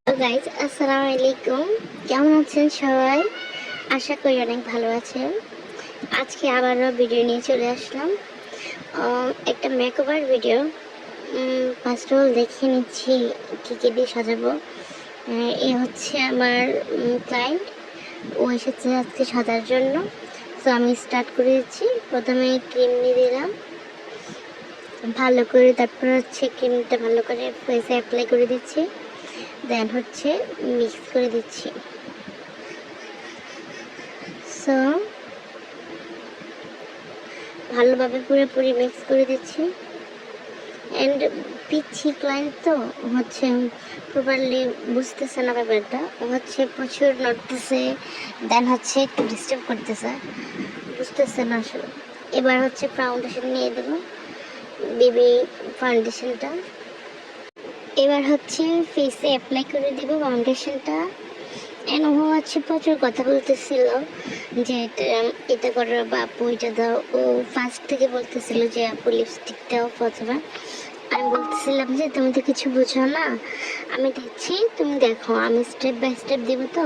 Guys আসসালামু আলাইকুম, কেমন আছেন সবাই? আশা করি অনেক ভালো আছেন। আজকে আবারও ভিডিও নিয়ে চলে আসলাম, একটা makeover video. First of all দেখিয়ে নিচ্ছি কী কী দিয়ে সাজাবো। এ হচ্ছে আমার ক্লায়েন্ট, ও এসেছে আজকে সাজার জন্য। তো আমি স্টার্ট করে দিচ্ছি। প্রথমে ক্রিম নিয়ে দিলাম ভালো করে, তারপর হচ্ছে ক্রিমটা ভালো করে ফেসে অ্যাপ্লাই করে দিচ্ছি, দেন হচ্ছে মিক্স করে দিচ্ছি। সো ভালোভাবে পুরোপুরি মিক্স করে দিচ্ছি। অ্যান্ড পিচ্ছি ক্লায়েন্ট তো হচ্ছে প্রপারলি বুঝতেছে না ব্যাপারটা, হচ্ছে প্রচুর নড়তেছে, দেন হচ্ছে একটু ডিস্টার্ব করতেছে, বুঝতেছে না আসলে। এবার হচ্ছে ফাউন্ডেশন নিয়ে দেবো, বেবি ফাউন্ডেশনটা। এবার হচ্ছে ফেসে অ্যাপ্লাই করে দেবো ফাউন্ডেশনটা। অ্যান্ড ও হচ্ছে প্রচুর কথা বলতেছিল যে এটা করো বা আপু এটা দাও। ও ফার্স্ট থেকে বলতেছিল যে আপু লিপস্টিক দাও প্রথমে। আমি বলতেছিলাম যে তুমি তো কিছু বুঝো না, আমি দিচ্ছি তুমি দেখো, আমি স্টেপ বাই স্টেপ দিব, তো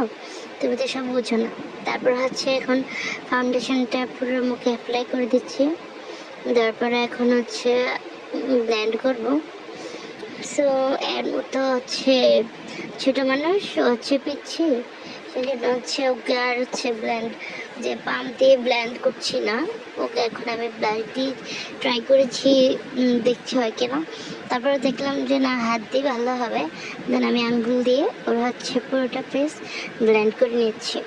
তুমি তো সব বুঝো না। তারপর হচ্ছে এখন ফাউন্ডেশনটা পুরো মুখে অ্যাপ্লাই করে দিচ্ছি, তারপরে এখন হচ্ছে ব্লেন্ড করব। সো এর মতো হচ্ছে ছোটো মানুষ হচ্ছে পিচ্ছি, সেজন্য হচ্ছে ওকে আর হচ্ছে ব্লেন্ড যে পাম্প দিয়ে ব্লেন্ড করছি না, ওকে এখন আমি ব্লাশ দিয়ে ট্রাই করেছি, দেখছি হয় কেন। তারপরে দেখলাম যে না, হাত দিয়ে ভালো হবে, দেন আমি আঙ্গুল দিয়ে ওর হচ্ছে পুরোটা ফেস ব্লেন্ড করে নিচ্ছি।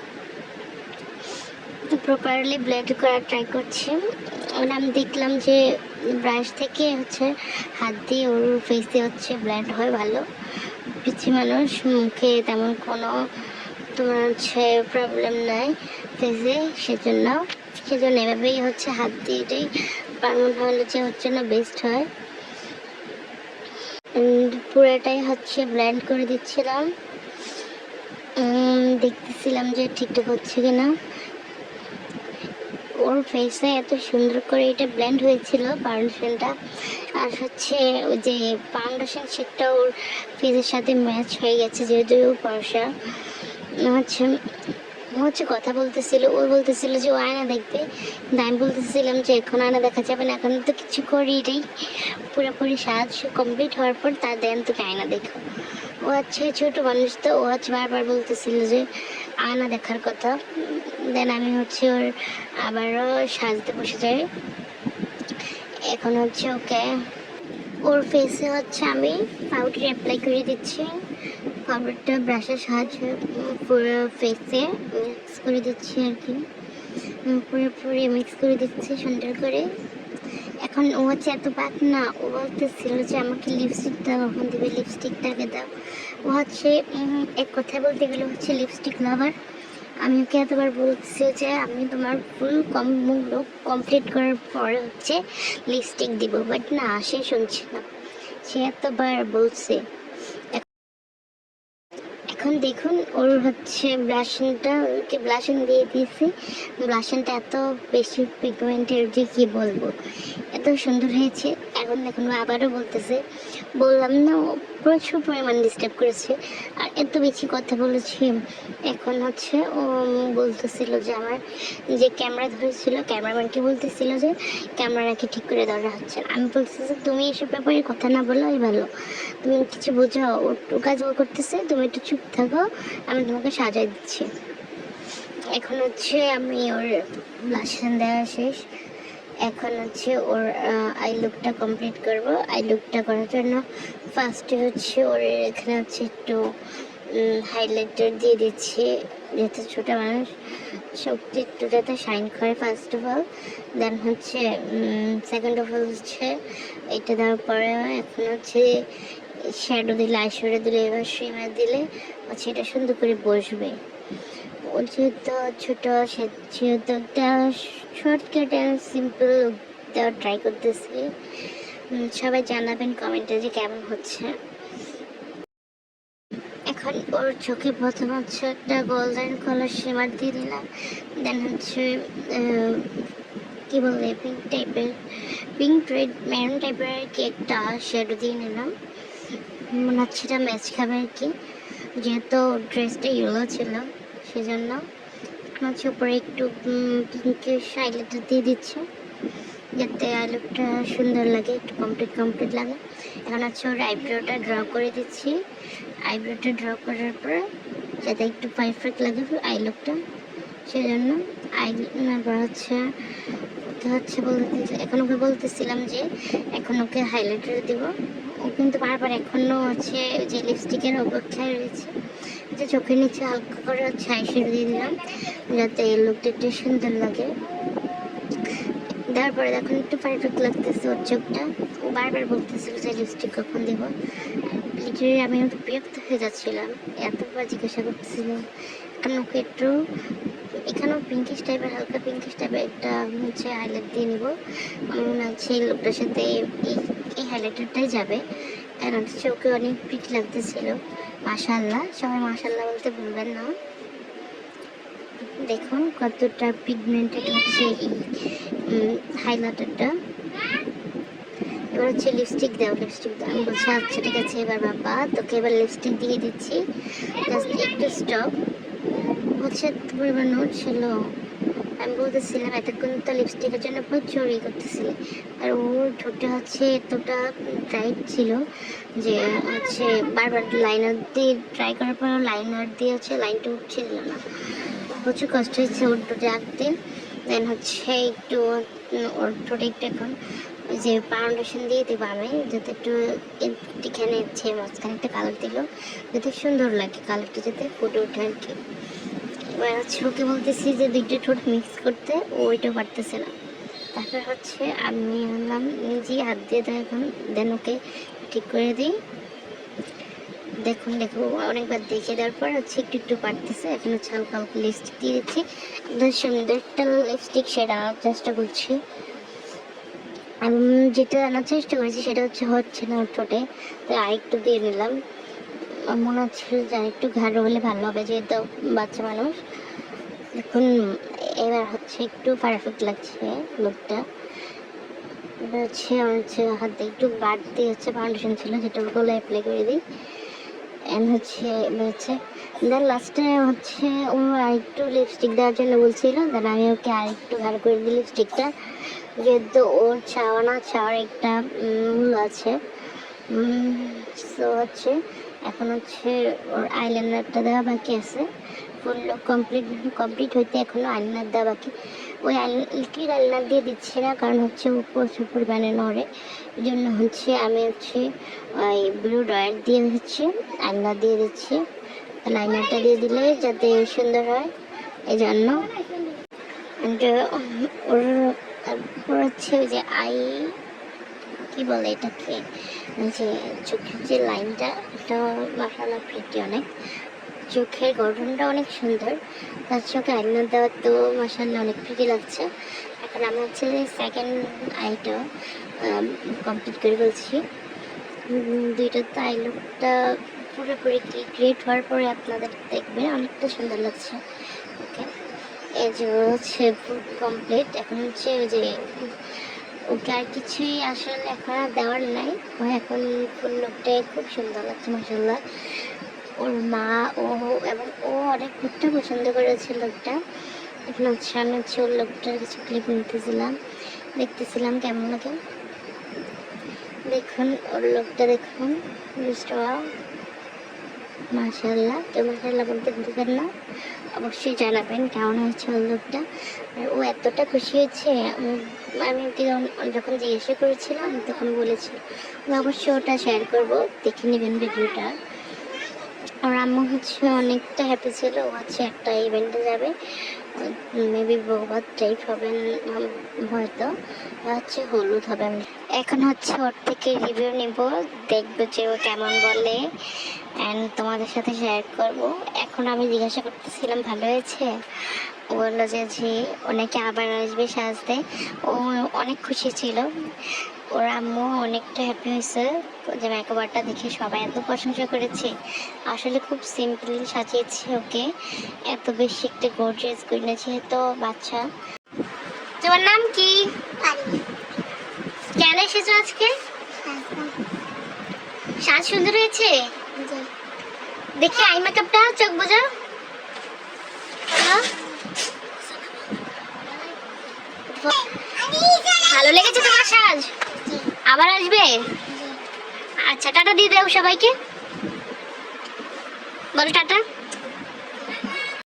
প্রপারলি ব্লেন্ড করার ট্রাই করছি। আমি দেখলাম যে ব্রাশ থেকে হচ্ছে হাত দিয়ে ওর ফেসে হচ্ছে ব্লেন্ড হয় ভালো। পিচ্ছি মানুষ, মুখে তেমন কোনো তোমার হচ্ছে প্রবলেম নাই ফেসে, সেজন্য এভাবেই হচ্ছে হাত দিয়ে এটাই বানানো হলে যে হচ্ছে না বেস্ট হয়। পুরোটাই হচ্ছে ব্লেন্ড করে দিচ্ছিলাম, দেখতেছিলাম যে ঠিকঠাক হচ্ছে কিনা। ওর ফেসে এত সুন্দর করে এটা ব্লেন্ড হয়েছিল ফাউন্ডেশনটা, আর হচ্ছে ওই যে ফাউন্ডেশন শেডটা ওর ফেসের সাথে ম্যাচ হয়ে গেছে, যেহেতু ফর্সা হচ্ছে কথা বলতেছিল। ও বলতেছিল যে ও আয়না দেখবে, আমি বলতেছিলাম যে এখন আয়না দেখা যাবে না, এখন তো কিছু করি এটাই পুরোপুরি সাজ কমপ্লিট হওয়ার পর তার দেন তোকে আয়না দেখো। ও হচ্ছে ছোটো মানুষ তো, ও হচ্ছে বারবার বলতেছিল যে আয়না দেখার কথা। দেন আমি হচ্ছে ওর আবারও সাজতে বসে যাই। এখন হচ্ছে ওকে ওর ফেসে হচ্ছে আমি পাউডার অ্যাপ্লাই করে দিচ্ছি। পাউডারটা ব্রাশের সাহায্যে পুরো ফেসে মিক্স করে দিচ্ছি আর কি, পুরোপুরি মিক্স করে দিচ্ছি সুন্দর করে। এখন ও হচ্ছে এত বাদ না, ও বলতেছিল যে আমাকে লিপস্টিক দাও, কখন দিবে লিপস্টিকটাকে দাও। ও হচ্ছে এক কথায় বলতে গেলে হচ্ছে লিপস্টিক লাভার। আমি ওকে এতবার বলছি যে আমি তোমার ফুল লুক কমপ্লিট করার পরে হচ্ছে লিপস্টিক দিব, বাট না, সে শুনছে না, সে এতবার বলছে। এখন দেখুন ওর হচ্ছে ব্লাশনটা, ওকে ব্লাশন দিয়ে দিয়েছি। ব্লাশনটা এত বেশি পিগমেন্টের যে কী বলবো, এত সুন্দর হয়েছে। এখন দেখুন আবারও বলতেছে, বললাম না প্রচুর পরিমাণ ডিস্টার্ব করেছে আর এত বেশি কথা বলেছি। এখন হচ্ছে ও বলতেছিল যে আমার যে ক্যামেরা ধরেছিল ক্যামেরাম্যানকে বলতেছিল যে ক্যামেরা নাকি ঠিক করে ধরা হচ্ছে না। আমি বলতেছি যে তুমি এসব ব্যাপারে কথা না বলাই ভালো, তুমি কিছু বোঝাও, ও কাজ ও করতেছে, তুমি একটু চুপ থাকো, আমি তোমাকে সাজাই দিচ্ছি। এখন হচ্ছে আমি ওর ব্লাশন দেওয়া শেষ, এখন হচ্ছে ওর আই লুকটা কমপ্লিট করব। আই লুকটা করার জন্য ফার্স্টে হচ্ছে ওর এখানে হচ্ছে একটু হাইলাইটার দিয়ে দিচ্ছি, যেহেতু ছোটো মানুষ শক্তি একটু যাতে শাইন করে ফার্স্ট অফ অল। দেন হচ্ছে সেকেন্ড অফ অল হচ্ছে এটা দেওয়ার পরে এখন হচ্ছে শ্যাডো দিলে, আইশ্যাডো দিলে, এবার শ্রিমার দিলে হচ্ছে এটা সুন্দর করে বসবে। ও যেহেতু ছোটো সেহেতু একটা শর্টকাট অ্যান্ড সিম্পল দেওয়ার ট্রাই করতেছি। সবাই জানাবেন কমেন্টে যে কেমন হচ্ছে। এখন ওর চোখে প্রথম হচ্ছে একটা গোল্ডেন কালার শিমার দিয়ে দিলাম, দেন হচ্ছে কী বলে পিঙ্ক রেড মেরুন টাইপের আর কি একটা শ্যাডো দিয়ে নিলাম, মনে হচ্ছে এটা ম্যাচ খাবে আর কি। যেহেতু ড্রেসটা ইয়েলো ছিল সেজন্য এখন হচ্ছে উপরে একটু পিঙ্কিশ হাইলাইটার দিয়ে দিচ্ছে যাতে আই লুকটা সুন্দর লাগে, একটু কমপ্লিট লাগে। এখন হচ্ছে ওর আইব্রোটা ড্র করে দিচ্ছি। আইব্রোটা ড্র করার পরে যাতে একটু পারফেক্ট লাগে আই লুকটা, সেজন্য হচ্ছে এখন ওকে বলতেছিলাম যে এখন ওকে হাইলাইটার দিব। ও কিন্তু বারবার এখনও হচ্ছে যে লিপস্টিকের অপেক্ষায় রয়েছে, যে চোখের নিচে হালকা করে হচ্ছে আইশ্যাডো দিয়ে দিলাম যাতে এই লুকটা একটু সুন্দর লাগে। তারপরে এখন একটু পারফেক্ট লাগতেছে ওর চোখটা। ও বারবার বলতেছিল যে লিপস্টিক কখন দিব। লিটারেলি আমি একটু বিরক্ত হয়ে যাচ্ছিলাম, এতবার জিজ্ঞাসা করতেছিলাম। এখন ওকে একটু এখানেও পিঙ্কিশ টাইপের, হালকা পিঙ্কিশ টাইপের একটা হচ্ছে হাইলাইট দিয়ে নিব। আমার মনে হচ্ছে এই লুকটার সাথে এই হাইলাইটারটাই যাবে, কারণ হচ্ছে ওকে অনেক প্রিটি লাগতেছিল। মাশাআল্লাহ, সবাই মাশাআল্লাহ বলতে ভুলবেন না। দেখুন কতটা পিগমেন্টেড হচ্ছে এই হাইলাইটারটা। এবার হচ্ছে লিপস্টিক দাও। আমি বলছি আচ্ছা ঠিক আছে, এবার বাবা তোকে এবার লিপস্টিক দিয়ে দিচ্ছি, জাস্ট একটু স্টপ। হচ্ছে এত পরিমাণ নোট ছিল, আমি বলতেছিলাম এতক্ষণ তো লিপস্টিকের জন্য প্রচুর করতেছিল। আর ওর ঠোঁটে হচ্ছে এতটা টাইট ছিল যে হচ্ছে বারবার লাইনার দিয়ে ট্রাই করার পর লাইনার দিয়ে হচ্ছে লাইনটা উঠছিল না। প্রচুর কষ্ট হয়েছে ওর ঠোঁটে আঁকতে। দেন হচ্ছে একটু ওর ঠোঁটে একটু এখন ওই যে ফাউন্ডেশন দিয়ে দেবো আমি, যাতে একটু এখানে হচ্ছে মাঝখানে একটা কালার দিল যাতে সুন্দর লাগে, কালারটা যাতে ফুটে ওঠে আর কি। এবার হচ্ছে ওকে বলতেছি যে দুইটা ঠোঁট মিক্স করতে, ও ওইটা পারতেছে না। তারপর হচ্ছে আমি আনলাম নিজেই হাত দিয়ে এখন দেন ওকে ঠিক করে দিই। দেখুন অনেকবার দেখিয়ে দেওয়ার পর হচ্ছে একটু পারতেছে। এখন হচ্ছে হালকা হালকা লিপস্টিক দিয়ে দিচ্ছি, একদম সুন্দর একটা লিপস্টিক সেটা আনার চেষ্টা করছি। আমি যেটা আনার চেষ্টা করেছি সেটা হচ্ছে না ওর ঠোঁটে, তাই আরেকটু দিয়ে নিলাম। মনে হচ্ছে যে আরেকটু ঘাড়ো হলে ভালো হবে, যেহেতু বাচ্চা মানুষ। দেখুন এবার হচ্ছে একটু পারফেক্ট লাগছে লুকটা। এবার হচ্ছে হাতে একটু বাদ দিয়ে হচ্ছে ফাউন্ডেশন ছিল যেটা ওগুলো অ্যাপ্লাই করে দিই। এন্ড হচ্ছে দেন লাস্টে হচ্ছে ও আরেকটু লিপস্টিক দেওয়ার জন্য বলছিল, দেন আমি ওকে আরেকটু ভালো করে দিই লিপস্টিকটা, যেহেতু ওর চাওয়ার একটা মূল্য আছে। সো হচ্ছে এখন হচ্ছে ওর আইলাইনারটা দেওয়া বাকি আছে। ফুল লুক কমপ্লিট হইতে এখনও আইলাইনার দেওয়া বাকি। ওই লিকুইড আইলাইনার দিয়ে দিচ্ছি না, কারণ হচ্ছে ও প্রচুর পরিমাণে নড়ে। এই জন্য হচ্ছে আমি হচ্ছে ওই ব্লু ড্রয়ার দিয়ে হচ্ছে আইলাইনার দিয়ে দিচ্ছি। আইলাইনারটা দিয়ে দিলে যাতে সুন্দর হয়, এই জন্য। ওর হচ্ছে ওই যে কি বলে এটাকে, যে চোখের যে লাইনটা, এটা মাশাআল্লাহ প্রিটি অনেক। চোখের গঠনটা অনেক সুন্দর, তার চোখে আইলাইনার দেওয়া তো মাশাআল্লাহ অনেক প্রিটি লাগছে। এখন আমি হচ্ছে সেকেন্ড আইটা কমপ্লিট করে বলছি। দুইটা তো আই লুকটা পুরোপুরি ক্রিয়েট হওয়ার পরে আপনাদের দেখবেন অনেকটা সুন্দর লাগছে। ওকে, এই যে হচ্ছে ফুল কমপ্লিট। এখন হচ্ছে ওই যে ওকে আর কিছুই আসলে এখন আর দেওয়ার নাই, ও এখন ফুল লুকটাই খুব সুন্দর লাগছে মাশাআল্লাহ। ওর মা এবং ও অনেক লুকটা পছন্দ করেছে লুকটা। এখন হচ্ছে আমি হচ্ছে ওর লুকটার কিছু ক্লিপ দেখতেছিলাম কেমন লাগে। দেখুন ওর লুকটা দেখুন, মাশাআল্লাহ। কেউ মাশাআল্লাহ বলতে ভুলবেন না, অবশ্যই জানাবেন কেমন হয়েছে ওর লুকটা। আর ও এতটা খুশি হয়েছে, আমি ওকে যখন জিজ্ঞাসা করেছিলাম তখন বলেছি অবশ্যই ওটা শেয়ার করবো, দেখে নেবেন ভিডিওটা। আর আম্মু হচ্ছে অনেকটা হ্যাপি ছিল। ও হচ্ছে একটা ইভেন্টে যাবে, মেবি বৌভাত টাইপ হবেন হয়তো, হচ্ছে হলুদ হবে। এখন হচ্ছে ওর থেকে রিভিউ নিব, দেখবো যে ও কেমন বলে অ্যান্ড তোমাদের সাথে শেয়ার করব। এখন আমি জিজ্ঞাসা করতেছিলাম ভালো হয়েছে, ও বললো যে জি, অনেকে আবার আসবে সাজতে। ও অনেক খুশি ছিল, ওর আম্মু অনেকটা হ্যাপি হয়েছে যে মেকআপটা দেখে সবাই এত প্রশংসা করেছে। আসলে খুব সিম্পলি সাজিয়েছে ওকে, এত বেশি একটা গর্জিয়াস করেছে তো বাচ্চা। তোমার নাম কি? কেন এসেছো আজকে? সাজ সুন্দর হয়েছে। দেখি আই মেকআপটা, চোখ বোঝা। ভালো লেগেছে তোমার সাজ? আবার আসবে? আচ্ছা, টাটা দিয়ে দাও সবাইকে, বলো টাটা।